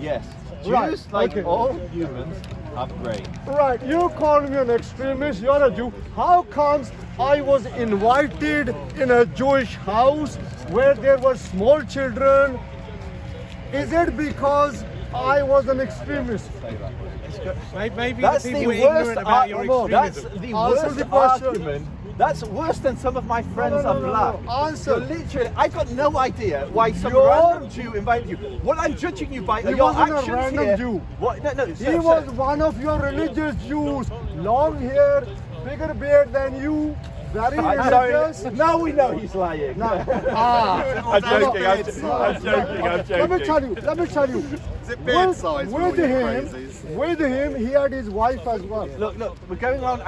Yes. Right, Jews, like okay. all humans, have brains. Right, you call me an extremist, you're a Jew. How comes I was invited in a Jewish house where there were small children? Is it because I was an extremist? Maybe That's the the people were worst ignorant about your That's extremism. the Answer worst the question. argument. That's worse than some of my friends no, are no, black. no. Answer. You're literally, I got no idea why some You're- random Jew invited you. What I'm judging you by are He your wasn't a actions random here. Jew. What? No, He sir, was sir. one of your religious Jews, long hair, bigger beard than you, very I'm religious. sorry. Now we know he's lying. No. I'm joking. I'm joking. Let me tell you. Is it beard size for all your crazies? With him, he had his wife as well. Look, we're going on.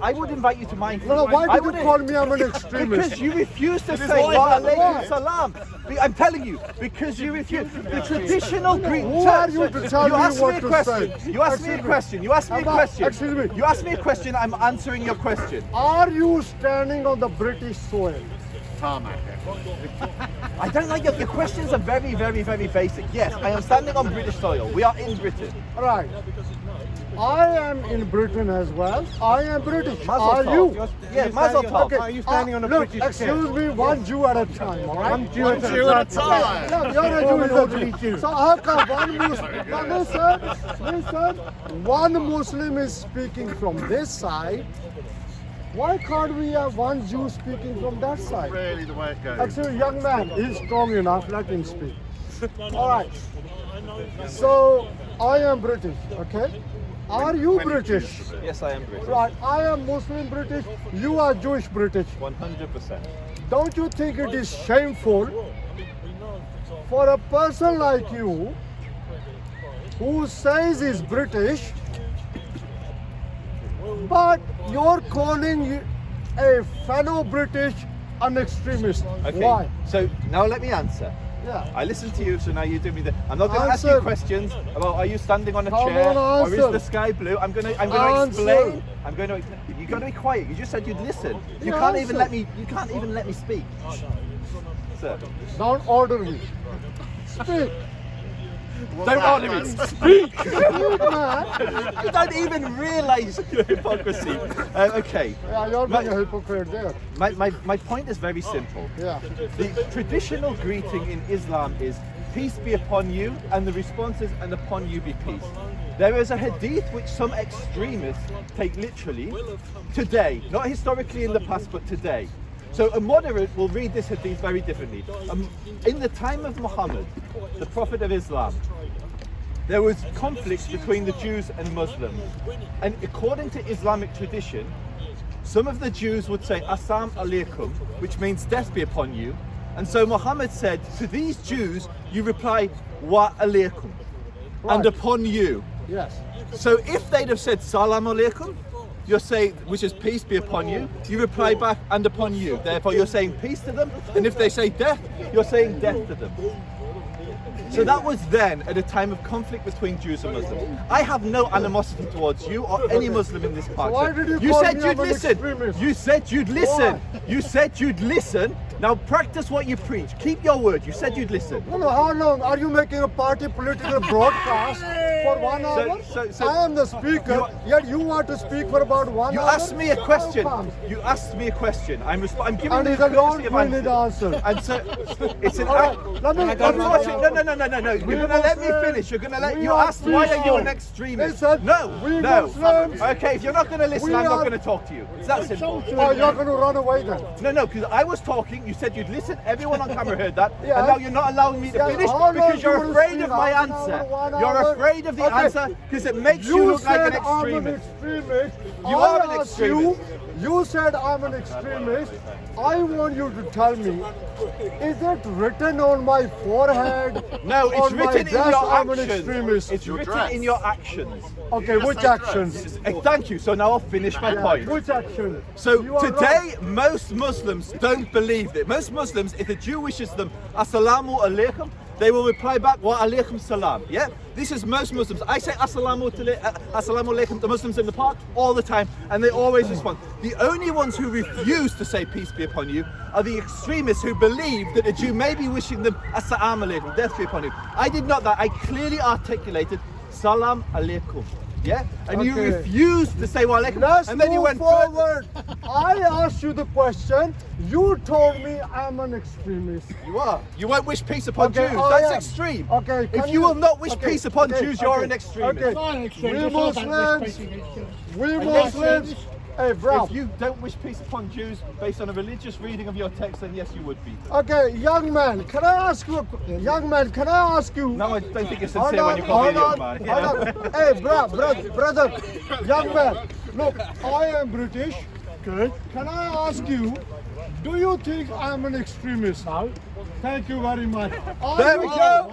I would invite you to mine. No, why I did you wouldn't- call me I'm an extremist? Because you refuse to It is say what wa I have. alaykum salam. I'm telling you, because you refuse. The traditional Greek. Who are you to tell me asked what me a to question. say? You asked me a Excuse me. question. You asked me a Abba, question. excuse me. You asked me a question. I'm answering your question. Are you standing on the British soil? Tarmac. I don't like your questions are very, very, very basic. Yes, I am standing on British soil. We are in Britain. Right. I am in Britain as well. I am British. Mazel Are tov. you? Yeah, mazel tov. Are you standing on a Look, British excuse me, one Jew at a time, all right? One Jew One Jew at a time. No, you're a Jew, he's a Jew. So how come one Muslim, now listen, one Muslim is speaking from this side, why can't we have one Jew speaking from that side? Really the way it goes. Actually, young man, he's strong enough, let him speak. All right. So, I am British, okay? Are you British? Yes, I am British. Right, I am Muslim British, you are Jewish British. 100%. Don't you think it is shameful for a person like you who says he's British, but you're calling a fellow British an extremist? Okay. Why? So now let me answer. Yeah. I listened to you, so now you do me the. I'm not going to ask you Answer. questions about are you standing on a Come chair on, or is answer. the sky blue. I'm going to Answer. explain. I'm going to. You got to be quiet. You just said you'd listen. You Yeah, can't even answer. let me. You can't even let me speak. Sir, Don't order me. Speak. don't order me. Speak, man. You don't even realise your hypocrisy. Okay. Yeah, you're being a hypocrite there. My point is very simple. Yeah. The traditional greeting in Islam is peace be upon you, and the response is and upon you be peace. There is a hadith which some extremists take literally today, not historically in the past, but today. So a moderate will read this hadith very differently. In the time of Muhammad, the Prophet of Islam, there was conflict between the Jews and Muslims. And according to Islamic tradition, some of the Jews would say, Assam alaikum, which means death be upon you. And so Muhammad said, to these Jews, you reply, wa alaikum, and Right. upon you. Yes. So if they'd have said, salam alaikum, you're saying, which is peace be upon you, you reply back, and upon you. Therefore, you're saying peace to them. And if they say death, you're saying death to them. So that was then at a time of conflict between Jews and Muslims. I have no animosity towards you or any Muslim in this part. why did you call said me you'd an listen. extremist? You said you'd listen. Why? You said you'd listen. Now practice what you preach. Keep your word. You said you'd listen. No, how long? Are you making a party political broadcast for 1 hour? so- I am the speaker, yet you want to speak for about 1 You hour? asked me a question. How come? You asked me a question. I'm giving And you it's a the courtesy of long-winded answer. And so it's an All right, let me- unfortunately, no. We You're gonna let me Muslims, finish. You're gonna let we you are asked why are you peaceful. an extremist? Listen, No, we no. Muslims- Okay, if you're not gonna listen, we I'm not are- gonna talk to you. It's that simple. Oh, you're going to run away then? No, because I was talking, you said you'd listen, everyone on camera heard that, Yeah. and now you're not allowing me to Yeah, finish how long because do you're you afraid speak? of my Half an answer. hour, 1 You're hour? afraid of the Okay. answer because it makes you look like an said I'm an extremist. extremist. You I are an asked extremist. You said I'm an extremist. I want you to tell me, is it written on my forehead? No, it's on my written in dress, your I'm an actions. extremist. It's Your written dress. in your actions. Okay, which actions? Thank you. So now I'll finish my point. Which action? So You are today, most Muslims don't believe it. Most Muslims, if a Jew wishes them Assalamu alaikum, they will reply back, wa alaikum salam. Yeah? This is most Muslims. I say assalamu alaikum to Muslims in the park all the time, and they always respond. The only ones who refuse to say peace be upon you are the extremists who believe that a Jew may be wishing them assalamu alaikum, death be upon you. I did not that. I clearly articulated salam alaikum. Yeah? And you Okay. refused to say wa alaikum. Let's and then you move went forward. I asked you the question. You told me I'm an extremist. You are. You won't wish peace upon Okay, Jews. I That's am. extreme. Okay, If can you will not wish okay, peace upon okay, Jews, you're okay, an extremist. Okay. I'm an extremist. We Muslims, we Muslims. Hey, bro. If you don't wish peace upon Jews based on a religious reading of your text, then yes, you would be. Okay, young man, can I ask you? Young man, can I ask you? No, I don't think you're Hold sincere when on, you call me a young hold man. on, hold on. Hey, brother, young man. Look, I am British. Okay. Can I ask you? Do you think I'm an extremist? No. Thank you very much. There we go.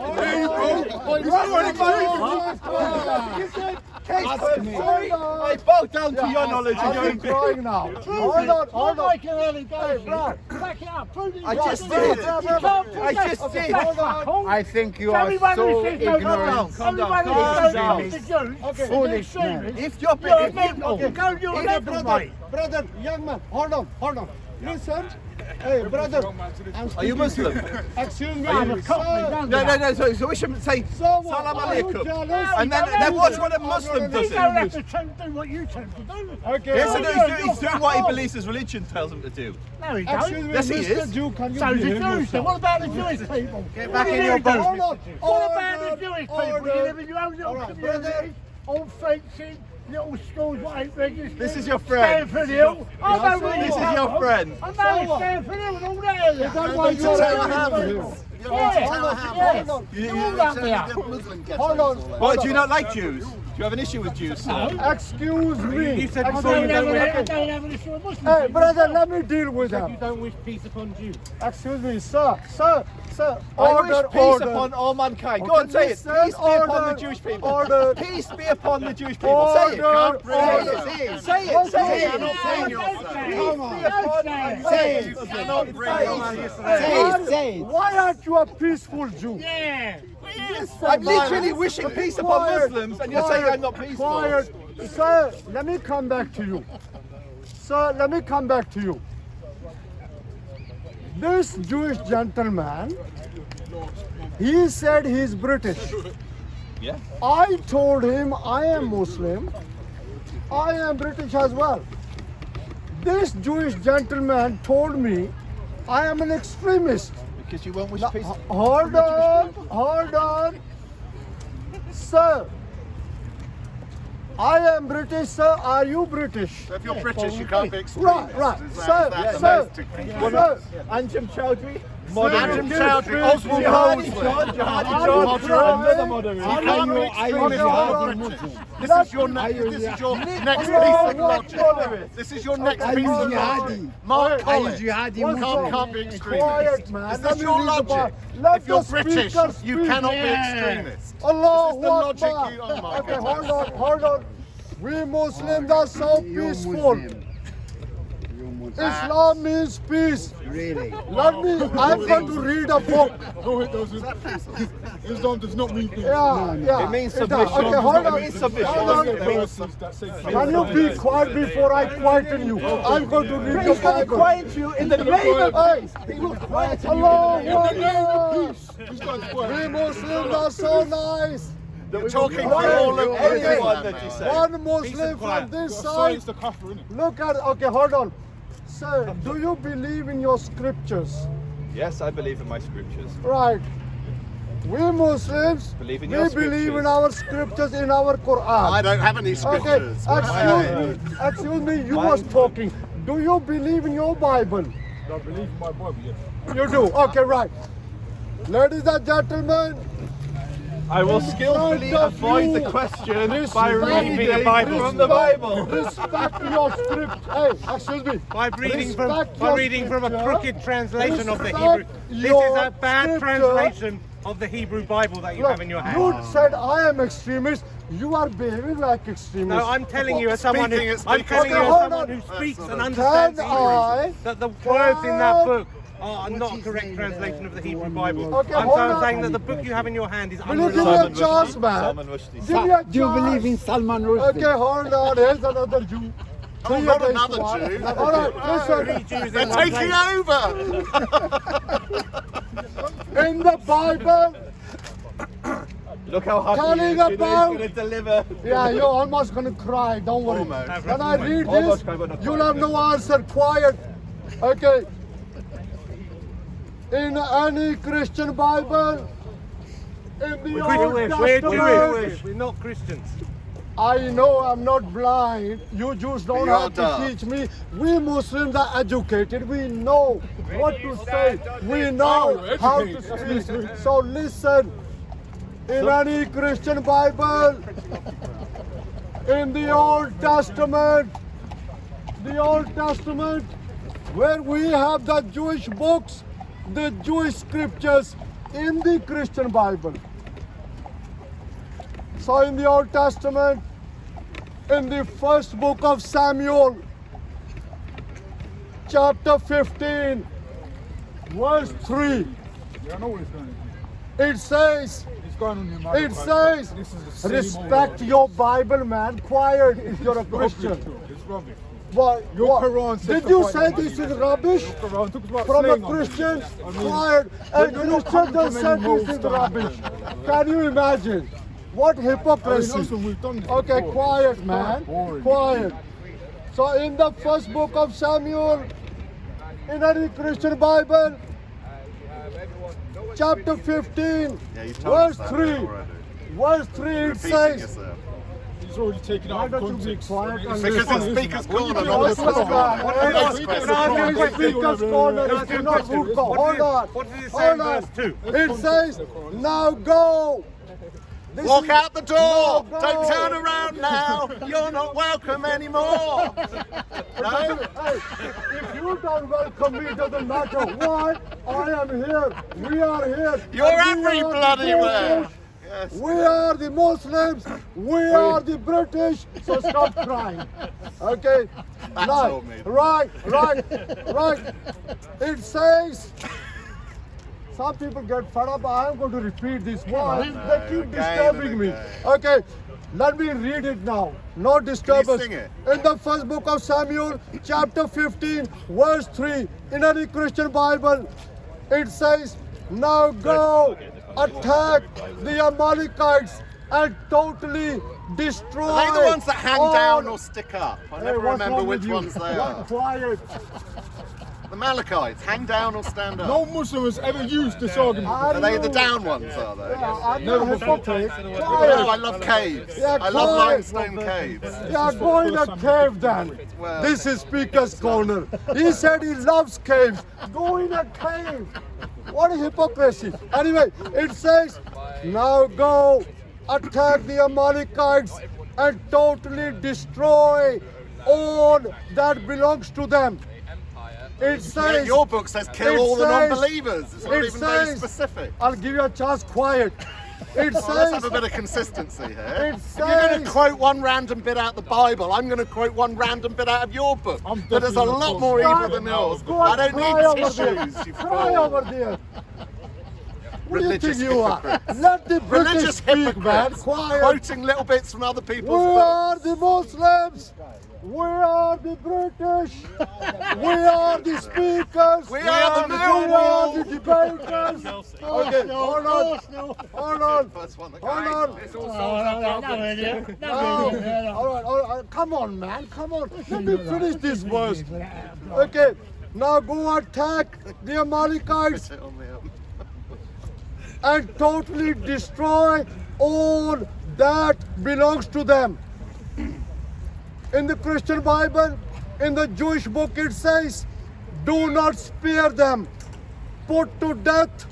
Sorry, I bow down to your knowledge and your I'm crying now. Hold on. Hey, bro. Back it up. Prove it. I just did. I just did. I think you Tell me are one so who says no, ignorant. Calm down. Everyone Calm who down. says no to Jews is Foolish man. extremist. If you're You're a if mental. you- Go to your level, mate. Brother, young man, hold on. Listen. Hey, brother. Are you Muslim? Excuse me. I'm a cockney, don't No, you? no, no. So we shouldn't say So what? salam Are you alaikum. jealous? And then watch what a Muslim does You don't it. have to do what you tend to do. Okay. Yes, No, he's doing what he believes his religion tells him to do. No, he Excuse don't. me, Yes, he Mr. is. Jew, can you So the behave Jews then. yourself? What about the Jewish people? Get back in your boat. Hold on. What about the Jewish people? Order. You live in your own little Alright, brother. community, all fencing, little schools what ain't registered. This is your friend. Stanford Hill. I know where This you is come your from. friend. I know So Stanford Hill and all that area. Is that why you're Yeah. Hold on. You're all up there. Hold on. What, do you not like Jews? Do you have an issue with Jews, sir? Excuse me. I don't have an issue with Muslims. Hey, brother, let me deal with him. don't wish peace upon Jews. Excuse me, sir. I wish peace order. upon all mankind. Go Okay, on, say it. listen, Peace be upon order, the Jewish people. order. Peace be upon the Jewish people. Say it. Order, Say it. order. Say it. Say it. Say it. Why aren't you a peaceful Jew? Yeah. I'm literally wishing peace upon Muslims, and you're saying I'm not peaceful. Quiet. Sir, let me come back to you. This Jewish gentleman, he said he's British. Yeah. I told him I am Muslim. I am British as well. This Jewish gentleman told me I am an extremist. Because you won't wish peace. Hold on. Sir, I am British, sir. Are you British? If you're British, you can't be extremist. Right. Is Sir, that sir. domestic? Anjem Chowdhury. Anjem Chowdhury, Oswald Jihadi Mosley. John, Jihadi I'm John, not another trying. moderator. You can't be extremist. This is your next piece of logic. This is your next piece of logic. Mark Collins. Can't be extremist. Quiet, man. Is Let this me your read the logic? Bible. Let If you're the British, speaker you speak. cannot be extremist. Allah This is the logic Akbar. you- oh my Okay, goodness. hold on. We Muslims are so peaceful. Islam means peace. Really? I'm going to read a book. Islam does not mean Yeah. It means does. submission. Okay, hold on. It means submission. Hold on. Can you be quiet before I quieten you? I'm going to read the He's going to Bible. quiet you in the name of Hey, peace. He will quiet you. Allah Akbar. We Muslims are so nice. You're talking for all of Everyone Islam, that you man. say. One Muslim from this side. Look at, okay, hold on. Sir, do you believe in your scriptures? Yes, I believe in my scriptures. Right. We Muslims, Believe in we your believe scriptures. in our scriptures in our Quran. I don't have any Okay, scriptures. excuse me, you was talking. Do you believe in your Bible? I believe in my Bible, yes. You do? Okay, right. Ladies and gentlemen, I will skillfully avoid the question by reading the Bible from the Bible. respect your script. Hey, excuse me. By reading from Respect your a scripture. crooked translation of the Respect Hebrew. This is your a bad scripture. translation of the Hebrew Bible that you have in your hand. You said I am extremist. You are behaving like extremist. No, I'm telling you as someone who Speaking- I'm telling Okay, you as hold someone on. who speaks and Can understands I? Hebrew that the words in that book are not a correct translation of the Hebrew Bible. Okay, I'm hold on. saying that the book you have in your hand is Will you give me unreliable. a chance, man? Salman Rushdie. Give me a chance. Do you believe in Salman Rushdie? Okay, hold on. Here's another Jew. Oh, not another Jew. All right, listen. They're taking over. In the Bible, Look how happy Telling he is. You know he's about- going to deliver. yeah, you're almost gonna cry. Don't worry. Almost. When I read Almost this, cry, but not you'll quite. have no answer. Quiet. Okay. In any Christian Bible, in the Old We're Testament, Jewish. We're not Christians. I know I'm not blind. You Jews don't You're have to dumb. teach me. We Muslims are educated. We know what to say. We know how to speak. So listen. In any Christian Bible, in the Old Testament, where we have the Jewish books, the Jewish scriptures in the Christian Bible. So in the Old Testament, in the first book of Samuel, chapter 15, verse 3, it says, respect your Bible, man. Quiet if you're a Christian. What? Did you say this is rubbish from a Christian? Quiet. A Christian just said this is rubbish. Can you imagine? What hypocrisy. Okay, quiet, man. Quiet. So in the first book of Samuel, in any Christian Bible, chapter 15, Yeah, you've told us verse that 3. already. Verse 3 it Repeating says, yourself. It's already taken why out of don't you be context. quiet and Because listen? it's Speaker's Corner, not What's Listener's wrong? Corner. Next Next question. question. Speaker's corner is not root cause. Hold on. What does it say Hold in on. verse 2? It says, now go. This Walk is- out the door. No, go. Don't turn around now. You're not welcome anymore. No? Hey, if you don't welcome me, it doesn't matter. Why? I am here. We are here. You're And we every are the bloody where. British. Yes. We are the Muslims. We are the British. So stop crying. Okay? That's Now, all me. right. It says, some people get fed up. I am going to repeat this. Why? They keep again disturbing and me. again. Okay, let me read it now. No disturbance. sing it? In the first book of Samuel, chapter 15, verse 3, in any Christian Bible, it says, now go attack the Amalekites and totally destroy. Are they the ones that hang all- down or stick up? I Hey, never what's remember wrong with which you? ones they are. Quiet. The Amalekites, hang down or stand up? No Muslim has ever used this argument. Are they the down ones, are they? Yeah, I'm not a hypocrite. Oh, Quiet. I love caves. Yeah, I love quiet. limestone caves. Yeah, go in a cave then. Well- This is Speaker's Corner. He said he loves caves. Go in a cave. What a hypocrisy. Anyway, it says, now go attack the Amalekites and totally destroy all that belongs to them. It Yeah, says, your book says kill it all the says- non-believers. It's not it even very says- specific. I'll give you a chance, quiet. It Well, let's says, have a bit of consistency here. It If you're going to says- quote one random bit out of the Bible, I'm going to quote one random bit out of your book. That is a definitely lot not more evil Stop. than yours. Go I and don't cry need over there. tissues, you Cry fool. over there. What do you Religious think you are? hypocrites. Let the British Religious speak, man. hypocrites, Quiet. quoting little bits from other We people's books. are the Muslims. We are the British. We are the speakers. We are the We are Millwall. the debaters. Okay, hold on. First one that Hold on. came. All right. Come on, man. Come on. Let me finish this verse. Okay. Now go attack the Amalekites and totally destroy all that belongs to them. In the Christian Bible, in the Jewish book, it says, do not spare them. Put to death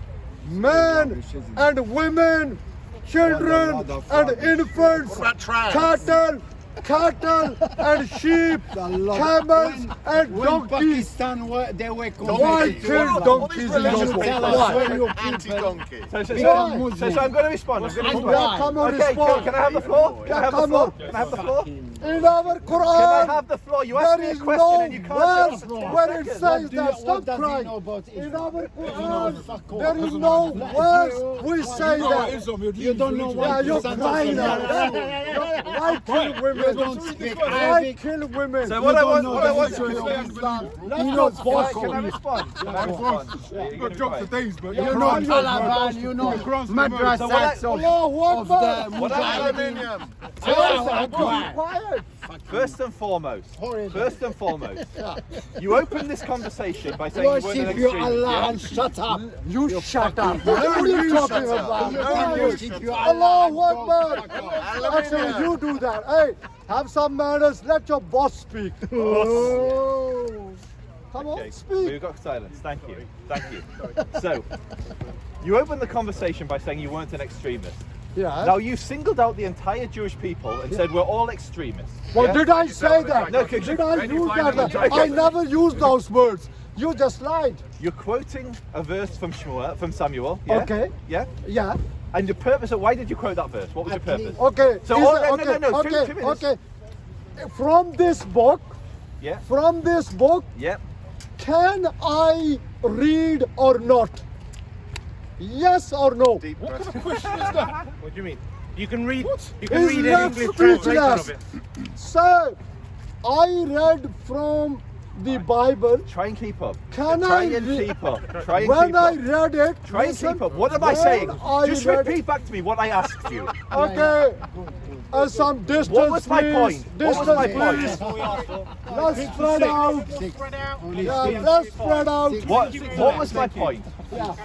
men and women, children and infants, What about trans? cattle cattle and sheep, camels and When donkeys. Pakistan they were Why converted kill donkeys in your book? Tell us Why? where your Anti-donkey. So become I'm Muslim. going to respond. I'm going to Yeah, respond. come on, Okay, respond. can I have the floor? Can I have the come floor? on. Can I have the floor? In our Can I Quran, have the floor? You asked there me a is question no and you can't tell verse us the where it seconds. says that. what Stop does he crying. know about In Islam? our Fuck Quran, off. there is Doesn't no know verse which say You know that. Islam, You don't know Yeah, what you're Santa crying said. now. Why kill women? You don't speak Why Arabic. kill women? So what I want, know what I the want history of Islam. Let You your know boss Can I respond? Can I respond? Yeah, You've got jokes for days, but You you're know not. Taliban, you know madrasats So of Allahu the Akbar. Mujahideen. Quiet. First and foremost, you opened this conversation by saying you weren't an Worship your extremist. Allah Yeah? and shut up. You shut up. What are you talking about? Worship your Allah and Allahu go Akbar. fuck off. Actually, you do that. Hey, have some manners. Let your boss speak. Come on, Okay, speak. we've got silence. Thank you. Thank you. So, you opened the conversation by saying you weren't an extremist. Yeah. Now you singled out the entire Jewish people and said we're all extremists. Well, yeah? did I say that? No, could Did you- I use that? Okay. I never used those words. You just lied. You're quoting a verse from Samuel. Yeah? Okay. Yeah. Yeah. And your purpose. Why did you quote that verse? What was your purpose? Okay. So is all- it- no, no, okay. two Okay. minutes. Okay. From this book, Yeah. Yeah. can I read or not? Yes or no? Deep What question. kind of question is that? What do you mean? You can read. You can Is read an left English translation of speechless. it. Sir, I read from the Bible. Try and keep up. Can Try I and re- keep up. Try and When keep I up. read it, Try and listen, keep up. What am I when saying? I Just read repeat it- back to me what I asked you. Okay. Some distance, What was my please. point? What was my point? Distance, please. Let's spread out. Yeah, let's spread out. What was my point?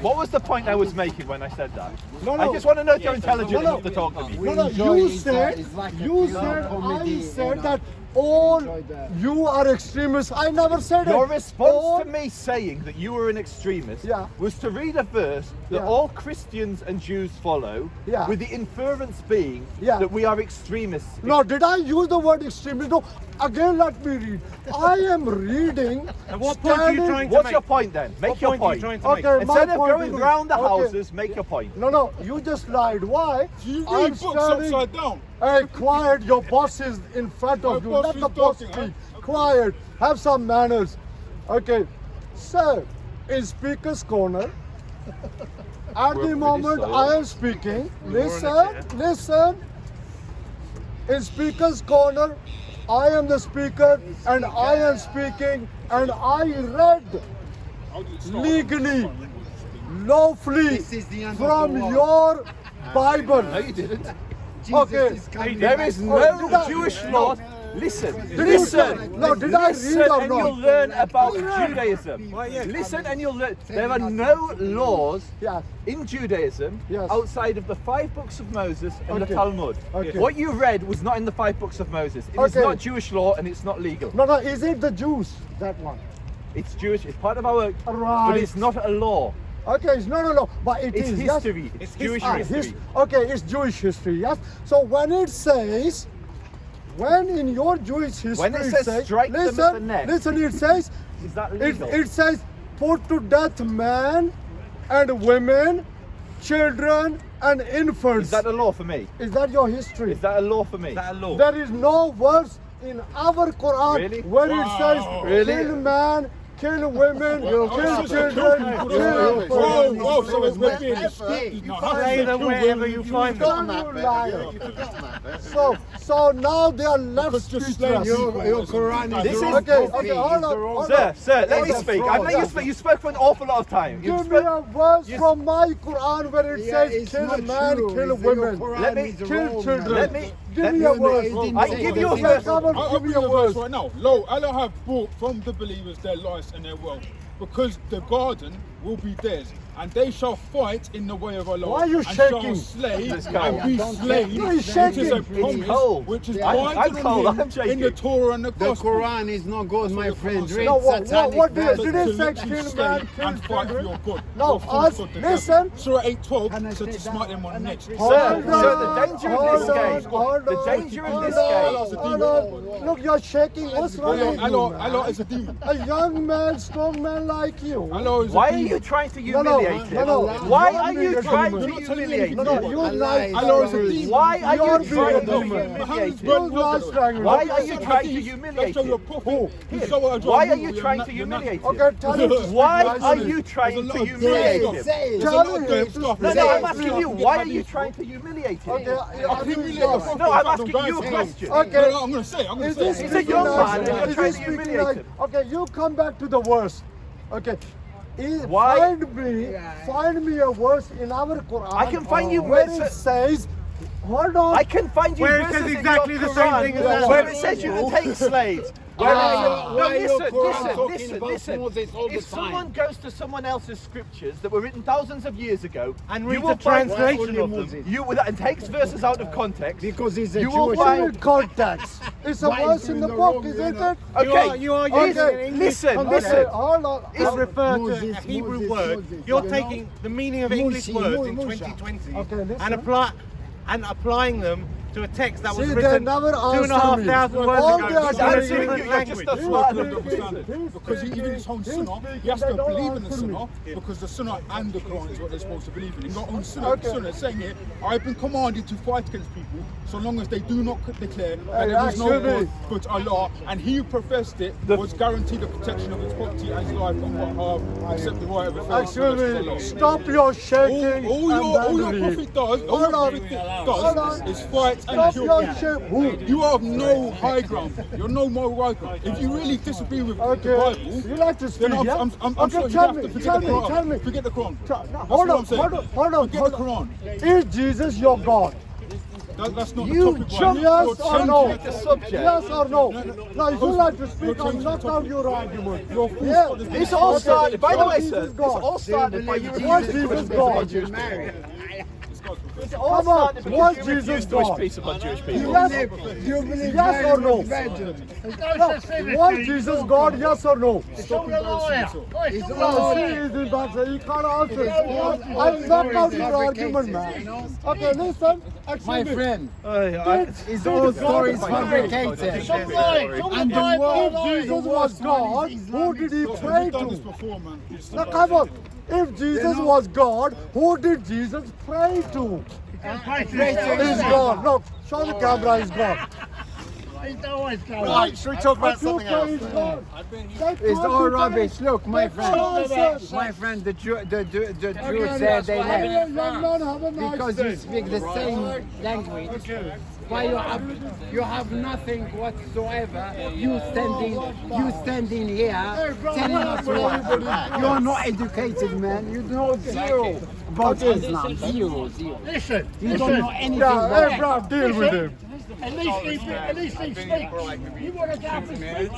What was the point I was making when I said that? No, I no. just want to know if you're intelligent No, no. enough to talk to me. No, no, enjoy you it, said, it's like a you film said, comedy, I said you know. that all Enjoy that. you are extremists. I never said it. Your response All- to me saying that you were an extremist Yeah. was to read a verse that Yeah. all Christians and Jews follow, Yeah. with the inference being Yeah. that we are extremists. No, did I use the word extremist? No. Again, let me read. I am reading. And what point are you standing- trying to What's make? your point then? Make What your point are point. you trying to make? Okay, Instead my of point going is- round the okay. houses, make your point. No, no, you just lied. Why? You I'm read books standing- upside down. Hey, quiet. Your boss is in front of you. boss Let is the boss talking, speak. Quiet. Have some manners. Okay. Sir, in Speaker's Corner, at the moment soiled. I am speaking, listen. In Speaker's Corner, I am the speaker and I am speaking and I read legally, lawfully This is the end of from the world. your Bible. No, you didn't. Jesus Okay. is coming There back. is did no I- Jewish law. Listen, Did you listen. say- no, did I Listen read or and not? you'll learn about Judaism. Listen and you'll learn. There are no laws Yes. in Judaism Yes. outside of the 5 books of Moses and the Okay. Talmud. Okay. What you read was not in the 5 books of Moses. It is Okay. not Jewish law and it's not legal. No, is it the Jews? That one. It's Jewish. It's part of our work, Right. but it's not a law. Okay, it's no, but it It's is history. Yes? It's Jewish Ah, history. okay, it's Jewish history. Yes. So when it says, when in your Jewish history, When it says strike them at the listen, neck. listen, it says, Is that it, legal? it says, put to death men and women, children and infants. Is that a law for me? Is that your history? Is that a law for me? Is that a law? There is no verse in our Quran Really? where it says Really? kill man, kill women, kill it's children, Whoa, kill whoa, so it's Wherever being you restricted now. How Say can them you wherever kill you women? find them. You liar. So now they are left Because just speechless. Your Quran is This is- wrong. Okay, copy. hold It's the on, wrong hold Sir, sir, let me Hold speak. on. I know you spoke. You spoke for an awful lot of time. You Give me spoke. a verse from my Quran where it Yeah, says it's kill not man, true. kill It's your women, Quran Let me is kill wrong, children. man. Let me. Give let me me- a it verse. didn't I say can give that. you a Yeah, verse. come on, I'll give give me you a a verse verse. right now. Lo, Allah have bought from the believers their lives and their wealth, because the garden will be theirs, and they shall fight in the way of Allah. Why are you and shaking? shall slay This guy. and be Don't slain, No, he's which is a shaking. promise, cold. which is I'm binding cold, on I'm him shaking. in the Torah and the The Gospel. Quran is not good, my friend. Read No, what satanic did verses. it To say? literally Kill slay man, kill and fight for children. your good. No, Your false us- God, the devil. listen. Surah 8:12 Can I said say to that? smite them on the necks. Hold Sir, on, the danger of this hold game. The danger in this game. Look, you're shaking. What's wrong with you? Allah is a demon. A young man, strong man like you. Allah is a Why are demon. you trying to humiliate him? no. Why You're are being you a trying demon. to humiliate No, him? you like Allah is a demon. Why are You're you being trying a to demon. humiliate You're him? not strong. Why are you trying to humiliate him? Why are you trying to humiliate him? Okay, tell him. Why are you trying to humiliate him? Tell him. No, I'm asking you, why are you trying to humiliate him? No, I'm asking you a question. Okay. I'm going to say. Is this He's a young man and you're Is trying he to speaking humiliate like, him. okay, you come back to the verse. Okay. Why? Find me a verse in our Quran. I can find you where verse- it says, hold on. I can find you Where it verses says in exactly your the same Quran thing as that. where it says you can take slaves. Why your Quran talking about Listen. Moses all the If time? someone goes to someone else's scriptures that were written thousands of years ago And you reads will the find- translation of them. and takes verses out of context. Because he's a You will Jewish. find- in context. It's a Why verse is in it the in the book, wrong, isn't you know? it? Okay, You are Okay, using English listen, context listen. Hold on. to refer to Moses, a Hebrew Moses, word. Moses, You're you know? taking the meaning of English Musi, words in Musha. 2020 Okay, listen. and applying them to a text that was See, they written never 2,500 answer me. words All ago. they are in a doing answering different you, you're just language. a smart Because even his own sunnah, he has to believe in the sunnah because the sunnah and the Quran is what they're supposed to believe in. In your own sunnah, the sunnah is saying here, I've been commanded to fight against people so long as they do not declare that there is no actually- God but Allah, and he who professed it was guaranteed the protection of his property and his life on behalf, except the right of affairs. Actually, stop your shaking. All your and prophet does, all Hold your on. prophet Hold does on. is fight and Stop kill your people. shaking. You have no high ground. You're no moral high ground. If you really disagree with the Okay, Bible, you like to speak, then yeah? I'm Okay, sure you tell have me, to forget tell the me, Quran. tell me. Forget the Quran. No, That's hold what on, I'm saying. hold on. Forget the Quran. Is Jesus your God? That's not You the topic. jumped right? Yes You're or changing no? the subject. Yes or no? Now, if you like to You're speak, I'll changing knock the out topic. your argument. Your full Yeah. stop is This all Okay, started, by the way, Jesus sir, this God. all started by you Was refusing to Jesus put God? on Jewish people. It all Come on, started was because you Jesus refused to wish God? peace upon Jewish people. Yes, Do you believe yes or no? There's no No. such thing as Was Jesus Jesus God? Yes or no? It's all a liar. It's It's all a all- He liar. is in that, he can't answer. I'll knock out your argument, man. Okay, listen. My friend, Did his own story is Some fabricated. lying. Some And the lying. world- Lying. Jesus was God, who did he pray You've done this to? before, man. Now come on. If Jesus was God, who did Jesus pray to? He's God. Look, show the camera, he's God. He's always going. Right, should we talk about something else? It's all rubbish. Look, my friend, Yes. my friend, the Jews said they left because you speak the same language. Why you have nothing whatsoever. You standing here telling us what? You are not educated, man. You know zero about Islam. Zero. Listen. You don't know anything Yeah, about hey, bro, deal with him. At least he speaks. You want to go for speech?